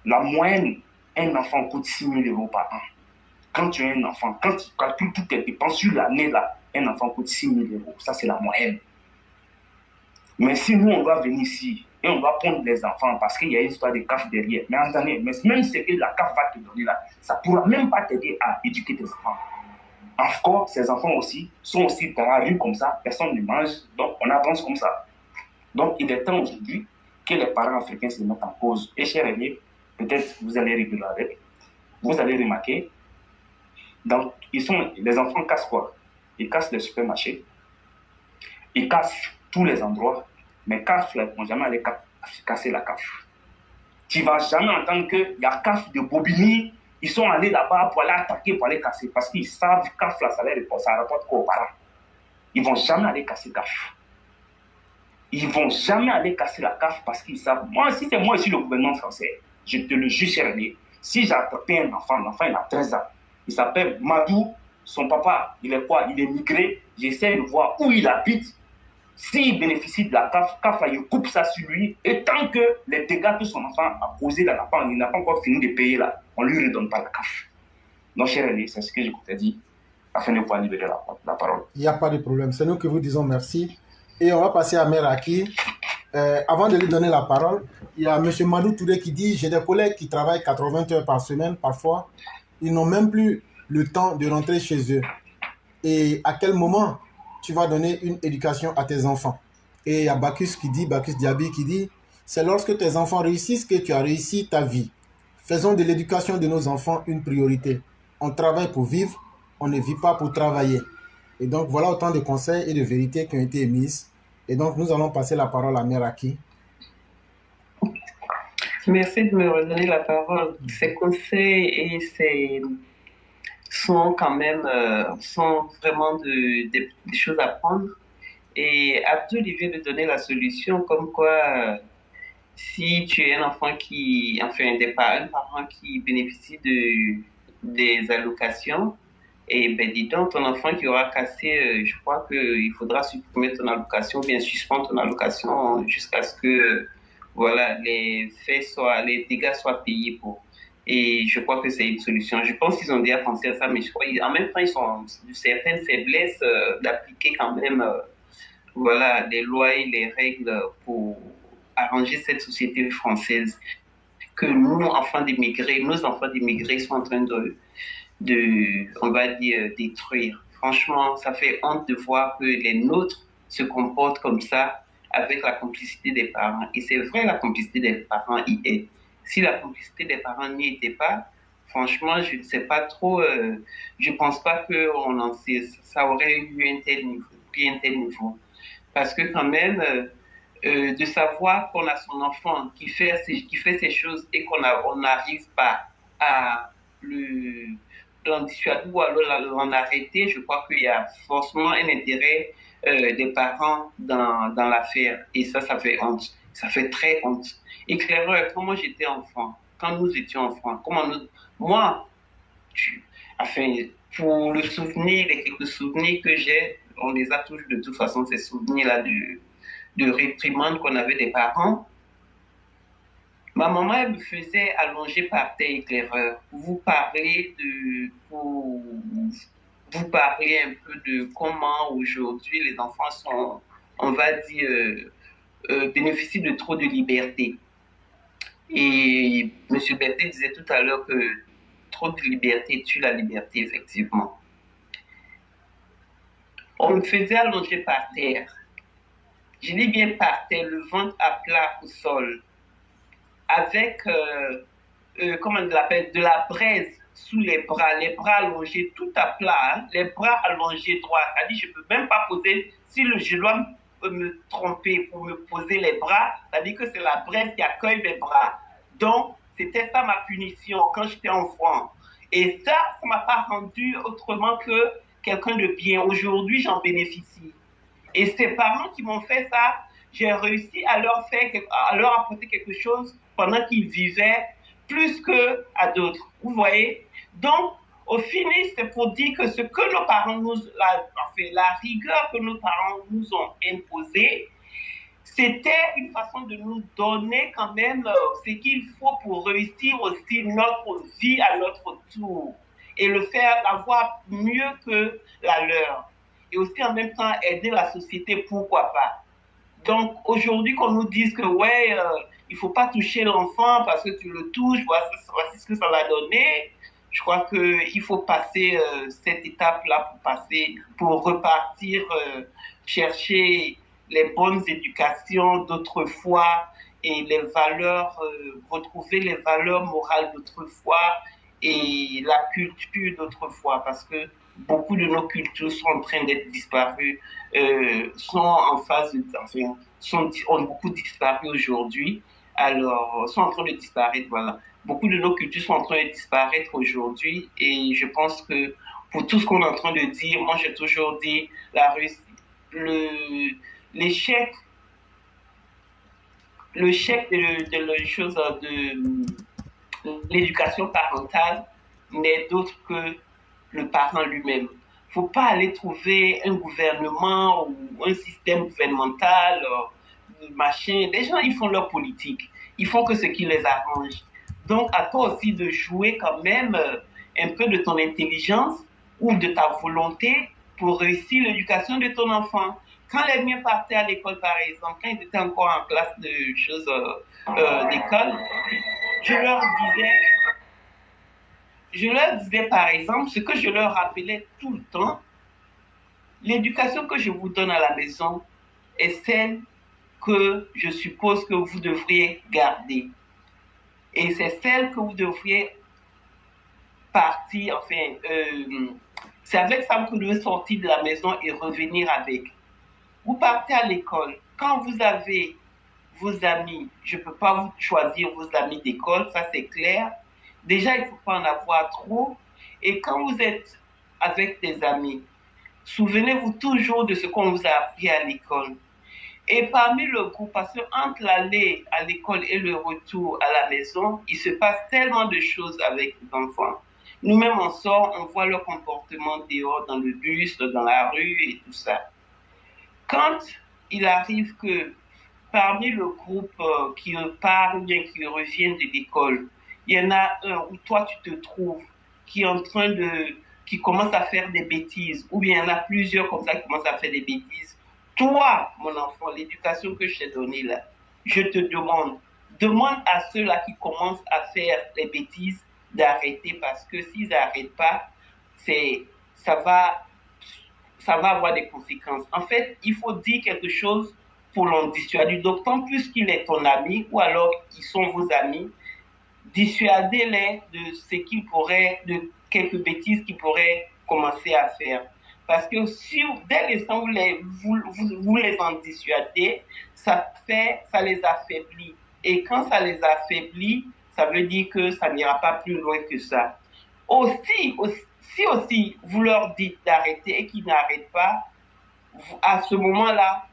[SPEAKER 4] la moyenne, un enfant coûte 6 000 € par an. Quand tu as un enfant, quand tu calcules toutes tes dépenses sur l'année, là, un enfant coûte 6 000 €. Ça, c'est la moyenne. Mais si nous, on doit venir ici et on doit prendre les enfants parce qu'il y a une histoire de CAF derrière, mais attendez, même ce que la CAF va te donner là, ça ne pourra même pas t'aider à éduquer tes enfants. Encore, ces enfants aussi sont aussi dans la rue comme ça, personne ne mange, donc on avance comme ça. Donc, il est temps aujourd'hui que les parents africains se mettent en cause. Et chers amis, peut-être vous allez rigoler avec, vous allez remarquer, donc, les enfants cassent quoi? Ils cassent les supermarchés, ils cassent tous les endroits, mais CAF, ils ne vont jamais aller casser la CAF. Tu ne vas jamais entendre qu'il y a CAF de Bobigny, ils sont allés là-bas pour aller attaquer, pour aller casser, parce qu'ils savent CAF, là, ça rapporte quoi aux parents. Ils ne vont jamais aller casser CAF. Ils ne vont jamais aller casser la CAF parce qu'ils savent. Moi, si c'est moi ici le gouvernement français, je te le jure, cher ami, si j'ai attrapé un enfant, l'enfant il a 13 ans, il s'appelle Madou, son papa, il est quoi? Il est migré, j'essaie de voir où il habite. S'il bénéficie de la CAF, il coupe ça sur lui. Et tant que les dégâts que son enfant a causés là, il n'a pas encore fini de payer là, on ne lui redonne pas la CAF. Donc, cher ami, c'est ce que je t'ai dit, afin de pouvoir libérer la parole.
[SPEAKER 2] Il n'y a pas de problème. C'est nous qui vous disons merci. Et on va passer à Mère Aki. Avant de lui donner la parole, il y a M. Madou Touré qui dit « J'ai des collègues qui travaillent 80 heures par semaine, parfois. Ils n'ont même plus le temps de rentrer chez eux. Et à quel moment tu vas donner une éducation à tes enfants ?» Et il y a Bacchus Diaby qui dit « C'est lorsque tes enfants réussissent que tu as réussi ta vie. Faisons de l'éducation de nos enfants une priorité. On travaille pour vivre, on ne vit pas pour travailler. » Et donc, voilà autant de conseils et de vérités qui ont été émises. Et donc, nous allons passer la parole à Mère Aki.
[SPEAKER 1] Merci de me redonner la parole. Ces conseils sont quand même sont vraiment des choses à prendre. Et Abdul, il vient de donner la solution, comme quoi si tu es un enfant un parent qui bénéficie des allocations, et ben dis donc, ton enfant qui aura cassé, je crois qu'il faudra supprimer ton allocation, bien suspendre ton allocation jusqu'à ce que voilà, les dégâts soient payés pour. Et je crois que c'est une solution. Je pense qu'ils ont déjà pensé à ça, mais je crois en même temps, ils ont certaines faiblesses d'appliquer quand même voilà, les lois et les règles pour arranger cette société française que nos enfants d'immigrés sont en train on va dire, détruire. Franchement, ça fait honte de voir que les nôtres se comportent comme ça avec la complicité des parents. Et c'est vrai, la complicité des parents y est. Si la complicité des parents n'y était pas, franchement, je ne sais pas trop, je ne pense pas que ça aurait eu un tel niveau. Parce que quand même, de savoir qu'on a son enfant qui fait ces choses et qu'on n'arrive pas à l'en dissuader ou alors l'en arrêter, je crois qu'il y a forcément un intérêt des parents dans l'affaire. Et ça fait honte. Ça fait très honte. Éclaireur, comment j'étais enfant, quand nous étions enfants, moi, enfin, pour le souvenir, les quelques souvenirs que j'ai, on les a tous de toute façon, ces souvenirs-là de réprimande qu'on avait des parents. Ma maman, elle me faisait allonger par terre, éclaireur, pour vous parler un peu de comment aujourd'hui les enfants sont, on va dire, bénéficient de trop de liberté. Et M. Berthet disait tout à l'heure que trop de liberté tue la liberté, effectivement. On me faisait allonger par terre. Je dis bien par terre, le ventre à plat au sol, avec, comment on l'appelle, de la braise sous les bras allongés tout à plat, hein, les bras allongés droits. C'est-à-dire, je ne peux même pas poser, si je dois me tromper pour me poser les bras, c'est-à-dire que c'est la braise qui accueille mes bras. Donc, c'était ça ma punition quand j'étais enfant. Et ça ne m'a pas rendu autrement que quelqu'un de bien. Aujourd'hui, j'en bénéficie. Et ces parents qui m'ont fait ça, j'ai réussi à leur apporter quelque chose pendant qu'ils vivaient plus qu'à d'autres. Vous voyez? Donc, au finish, c'est pour dire que ce que nos parents la rigueur que nos parents nous ont imposée, c'était une façon de nous donner quand même ce qu'il faut pour réussir aussi notre vie à notre tour et l'avoir mieux que la leur. Et aussi en même temps aider la société, pourquoi pas. Donc aujourd'hui qu'on nous dise que ouais, il faut pas toucher l'enfant parce que tu le touches, voici ce que ça va donner. Je crois qu'il faut passer cette étape-là pour repartir, chercher les bonnes éducations d'autrefois et les valeurs, retrouver les valeurs morales d'autrefois et la culture d'autrefois, parce que beaucoup de nos cultures sont en train d'être disparues, ont beaucoup disparu aujourd'hui, alors sont en train de disparaître, voilà. Beaucoup de nos cultures sont en train de disparaître aujourd'hui et je pense que pour tout ce qu'on est en train de dire, moi j'ai toujours dit l'échec de l'éducation parentale n'est d'autre que le parent lui-même. Il ne faut pas aller trouver un gouvernement ou un système gouvernemental, machin. Les gens, ils font leur politique. Ils font que ce qui les arrange. Donc, à toi aussi de jouer quand même un peu de ton intelligence ou de ta volonté pour réussir l'éducation de ton enfant. Quand les miens partaient à l'école, par exemple, quand ils étaient encore en classe d'école, je leur disais, par exemple, ce que je leur rappelais tout le temps, l'éducation que je vous donne à la maison est celle que je suppose que vous devriez garder. Et c'est celle que vous devriez partir, c'est avec ça que vous devez sortir de la maison et revenir avec. Vous partez à l'école. Quand vous avez vos amis, je ne peux pas vous choisir vos amis d'école, ça c'est clair. Déjà, il ne faut pas en avoir trop. Et quand vous êtes avec des amis, souvenez-vous toujours de ce qu'on vous a appris à l'école. Et parmi le groupe, parce qu'entre l'aller à l'école et le retour à la maison, il se passe tellement de choses avec les enfants. Nous-mêmes, on sort, on voit leur comportement dehors, dans le bus, dans la rue et tout ça. Quand il arrive que parmi le groupe qui part ou bien qui revient de l'école, il y en a un où toi tu te trouves qui est en train qui commence à faire des bêtises, ou bien il y en a plusieurs comme ça qui commencent à faire des bêtises. Toi, mon enfant, l'éducation que je t'ai donnée là, je te demande à ceux-là qui commencent à faire des bêtises d'arrêter, parce que s'ils n'arrêtent pas, ça va avoir des conséquences. En fait, il faut dire quelque chose pour l'en dissuader, d'autant plus qu'il est ton ami, ou alors ils sont vos amis. Dissuadez-les de ce qu'ils pourraient, de quelques bêtises qu'ils pourraient commencer à faire. Parce que dès l'instant où vous les en dissuadez, ça les affaiblit. Et quand ça les affaiblit, ça veut dire que ça n'ira pas plus loin que ça. Aussi, si aussi vous leur dites d'arrêter et qu'ils n'arrêtent pas, à ce moment-là,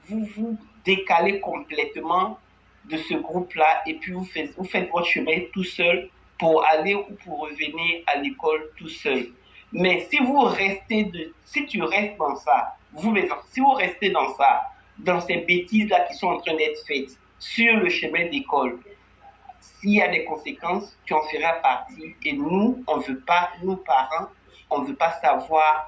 [SPEAKER 1] vous vous décalez complètement de ce groupe-là et puis vous faites votre chemin tout seul pour aller ou pour revenir à l'école tout seul. Mais si vous restez si tu restes dans ça, si vous restez dans ça, dans ces bêtises-là qui sont en train d'être faites sur le chemin d'école, s'il y a des conséquences, tu en feras partie. Et nous, on ne veut pas, nous parents, on ne veut pas savoir,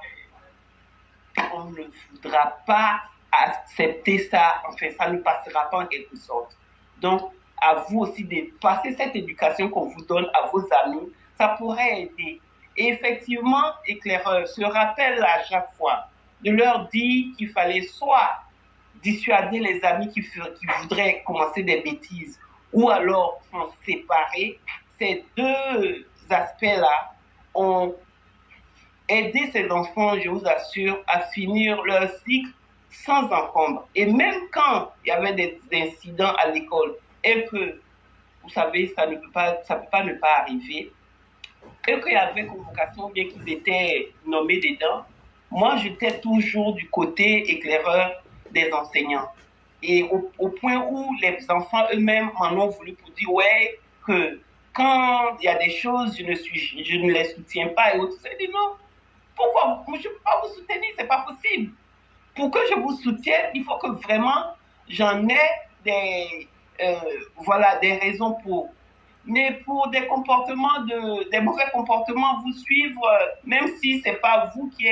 [SPEAKER 1] on ne voudra pas accepter ça, enfin ça ne passera pas en quelque sorte. Donc, à vous aussi de passer cette éducation qu'on vous donne à vos amis, ça pourrait aider. Et effectivement, éclaireur se rappelle à chaque fois de leur dire qu'il fallait soit dissuader les amis qui voudraient commencer des bêtises ou alors s'en séparer. Ces deux aspects-là ont aidé ces enfants, je vous assure, à finir leur cycle sans encombre. Et même quand il y avait des incidents à l'école et que, vous savez, ça ne peut pas ne pas arriver, et qu'il y avait convocation, bien qu'ils étaient nommés dedans, moi, j'étais toujours du côté éclaireur des enseignants. Et au point où les enfants eux-mêmes m'en ont voulu pour dire, ouais, que quand il y a des choses, je ne les soutiens pas et autres. J'ai dit non, pourquoi? Je ne peux pas vous soutenir, c'est pas possible. Pour que je vous soutienne, il faut que vraiment j'en ai des raisons pour. Mais pour des mauvais comportements, vous suivre, même si c'est pas vous qui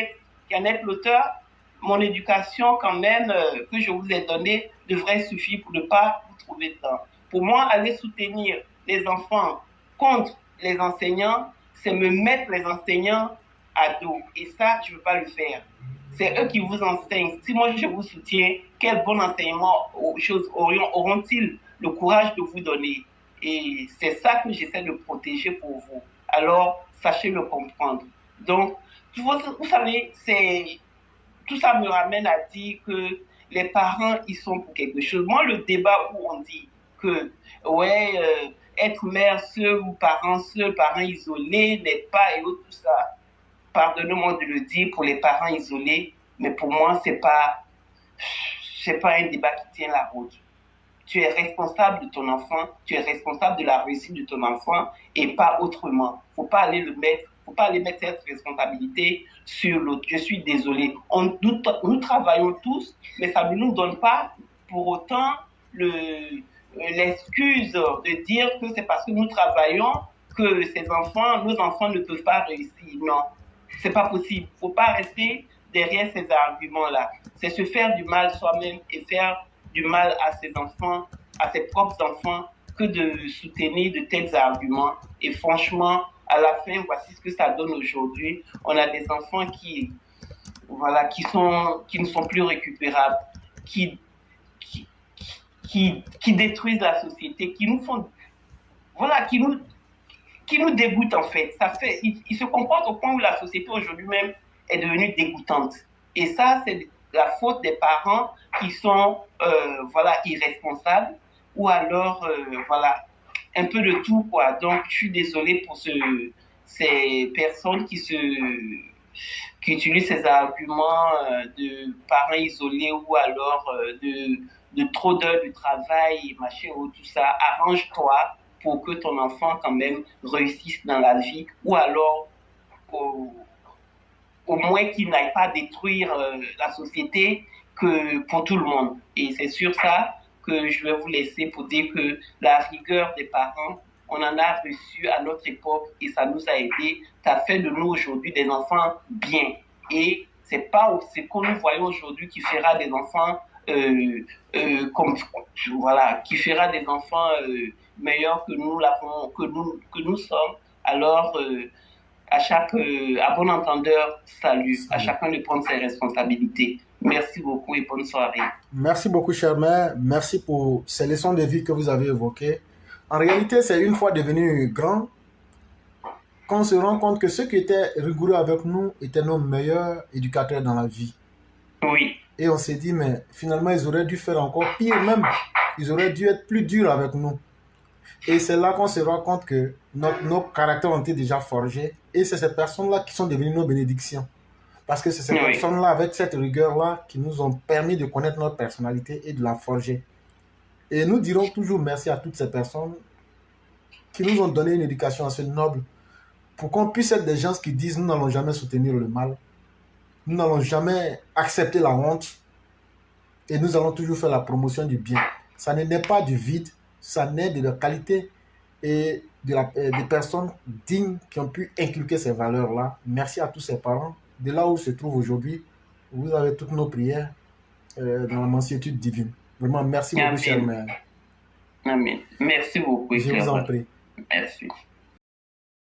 [SPEAKER 1] en êtes l'auteur, mon éducation quand même que je vous ai donnée devrait suffire pour ne pas vous trouver dedans. Pour moi, aller soutenir les enfants contre les enseignants, c'est me mettre les enseignants à dos. Et ça, je ne veux pas le faire. C'est eux qui vous enseignent. Si moi, je vous soutiens, quel bon enseignement auront-ils le courage de vous donner? Et c'est ça que j'essaie de protéger pour vous. Alors, sachez le comprendre. Donc, vous savez, tout ça me ramène à dire que les parents, ils sont pour quelque chose. Moi, le débat où on dit que, ouais, être mère seule ou parents isolés n'est pas et autres, tout ça. Pardonnez-moi de le dire pour les parents isolés, mais pour moi, c'est pas un débat qui tient la route. Tu es responsable de ton enfant, tu es responsable de la réussite de ton enfant et pas autrement. Faut pas aller mettre cette responsabilité sur l'autre. Je suis désolé. Nous travaillons tous, mais ça ne nous donne pas pour autant l'excuse de dire que c'est parce que nous travaillons que nos enfants ne peuvent pas réussir. Non, c'est pas possible. Faut pas rester derrière ces arguments-là. C'est se faire du mal soi-même et faire du mal à ses enfants, à ses propres enfants, que de soutenir de tels arguments. Et franchement, à la fin, voici ce que ça donne aujourd'hui. On a des enfants qui ne sont plus récupérables, qui détruisent la société, qui nous dégoûtent en fait. Ils se comportent au point où la société aujourd'hui même est devenue dégoûtante. Et ça, c'est la faute des parents qui sont irresponsables ou alors un peu de tout quoi. Donc je suis désolé pour ces personnes qui utilisent ces arguments de parents isolés ou alors de trop d'heures de travail, machin ou tout ça. Arrange-toi pour que ton enfant quand même réussisse dans la vie ou alors au moins qu'il n'aille pas détruire la société que pour tout le monde. Et c'est sur ça que je vais vous laisser pour dire que la rigueur des parents, on en a reçu à notre époque et ça nous a aidés. Ça fait de nous aujourd'hui des enfants bien. Et c'est pas ce que nous voyons aujourd'hui qui fera des enfants qui fera des enfants meilleurs que nous sommes. Alors à bon entendeur, salut. À chacun de prendre ses responsabilités. Merci beaucoup et bonne soirée.
[SPEAKER 2] Merci beaucoup, cher mère. Merci pour ces leçons de vie que vous avez évoquées. En réalité, c'est une fois devenu grand qu'on se rend compte que ceux qui étaient rigoureux avec nous étaient nos meilleurs éducateurs dans la vie.
[SPEAKER 1] Oui.
[SPEAKER 2] Et on s'est dit, mais finalement, ils auraient dû faire encore pire même. Ils auraient dû être plus durs avec nous. Et c'est là qu'on se rend compte que nos caractères ont été déjà forgés. Et c'est ces personnes-là qui sont devenues nos bénédictions. Parce que c'est ces personnes-là, avec cette rigueur-là, qui nous ont permis de connaître notre personnalité et de la forger. Et nous dirons toujours merci à toutes ces personnes qui nous ont donné une éducation assez noble pour qu'on puisse être des gens qui disent nous n'allons jamais soutenir le mal, nous n'allons jamais accepter la honte et nous allons toujours faire la promotion du bien. Ça n'est pas du vide, ça naît de la qualité et des personnes dignes qui ont pu inculquer ces valeurs-là. Merci à tous ces parents. De là où se trouve aujourd'hui, vous avez toutes nos prières dans la mansuétude divine. Vraiment, merci beaucoup, chère mère.
[SPEAKER 1] Amen. Merci beaucoup.
[SPEAKER 2] Je vous en prie.
[SPEAKER 1] Merci.